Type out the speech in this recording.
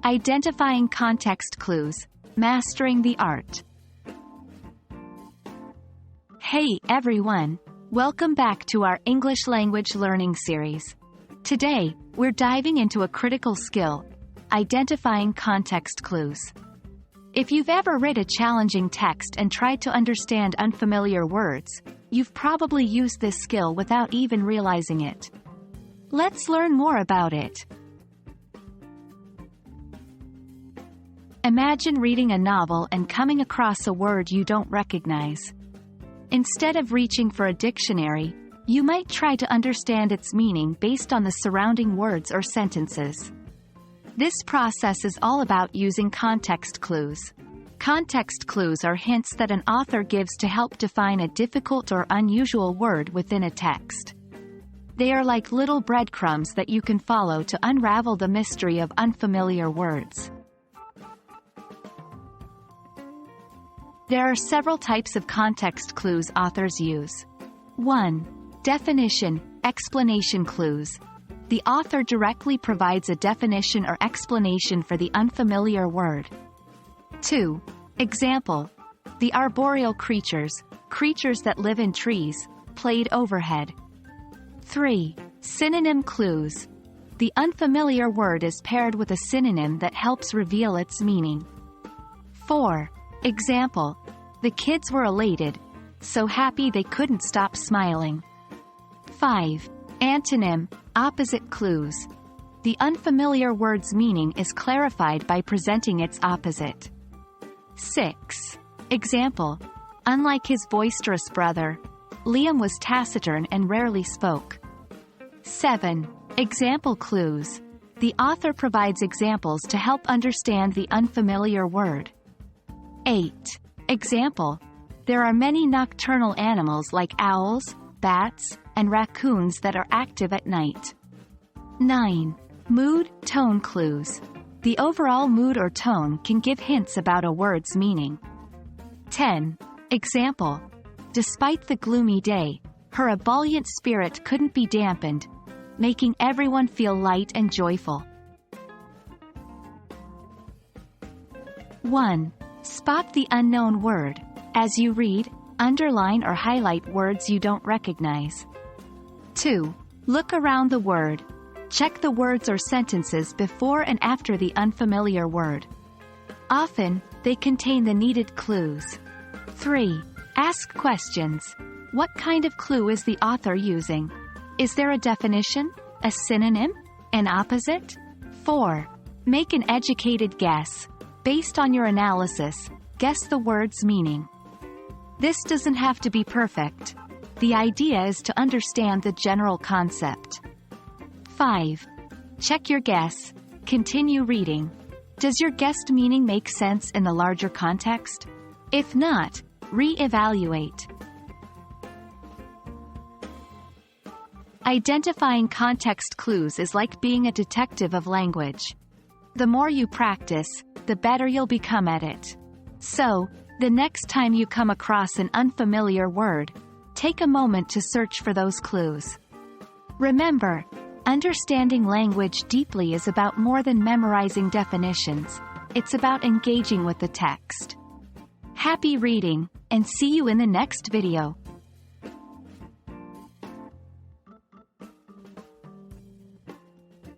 Identifying context clues, mastering the art. Hey everyone, welcome back to our English language learning series. Today, we're diving into a critical skill, identifying context clues. If you've ever read a challenging text and tried to understand unfamiliar words, you've probably used this skill without even realizing it. Let's learn more about it. Imagine reading a novel and coming across a word you don't recognize. Instead of reaching for a dictionary, you might try to understand its meaning based on the surrounding words or sentences. This process is all about using context clues. Context clues are hints that an author gives to help define a difficult or unusual word within a text. They are like little breadcrumbs that you can follow to unravel the mystery of unfamiliar words. There are several types of context clues authors use. 1. Definition, explanation clues. The author directly provides a definition or explanation for the unfamiliar word. 2. Example. The arboreal creatures that live in trees, played overhead. 3. Synonym clues. The unfamiliar word is paired with a synonym that helps reveal its meaning. 4. Example. The kids were elated, so happy they couldn't stop smiling. 5. Antonym, opposite clues. The unfamiliar word's meaning is clarified by presenting its opposite. 6. Example. Unlike his boisterous brother, Liam was taciturn and rarely spoke. 7. Example clues. The author provides examples to help understand the unfamiliar word. 8. Example. There are many nocturnal animals like owls, bats, and raccoons that are active at night. 9. Mood, tone clues. The overall mood or tone can give hints about a word's meaning. 10. Example. Despite the gloomy day, her ebullient spirit couldn't be dampened, making everyone feel light and joyful. 1. Spot the unknown word. As you read, underline or highlight words you don't recognize. 2. Look around the word. Check the words or sentences before and after the unfamiliar word. Often, they contain the needed clues. 3. Ask questions. What kind of clue is the author using? Is there a definition, a synonym, an opposite? 4. Make an educated guess. Based on your analysis, guess the word's meaning. This doesn't have to be perfect. The idea is to understand the general concept. 5. Check your guess. Continue reading. Does your guessed meaning make sense in the larger context? If not, re-evaluate. Identifying context clues is like being a detective of language. The more you practice, the better you'll become at it. So, the next time you come across an unfamiliar word, take a moment to search for those clues. Remember, understanding language deeply is about more than memorizing definitions. It's about engaging with the text. Happy reading, and see you in the next video.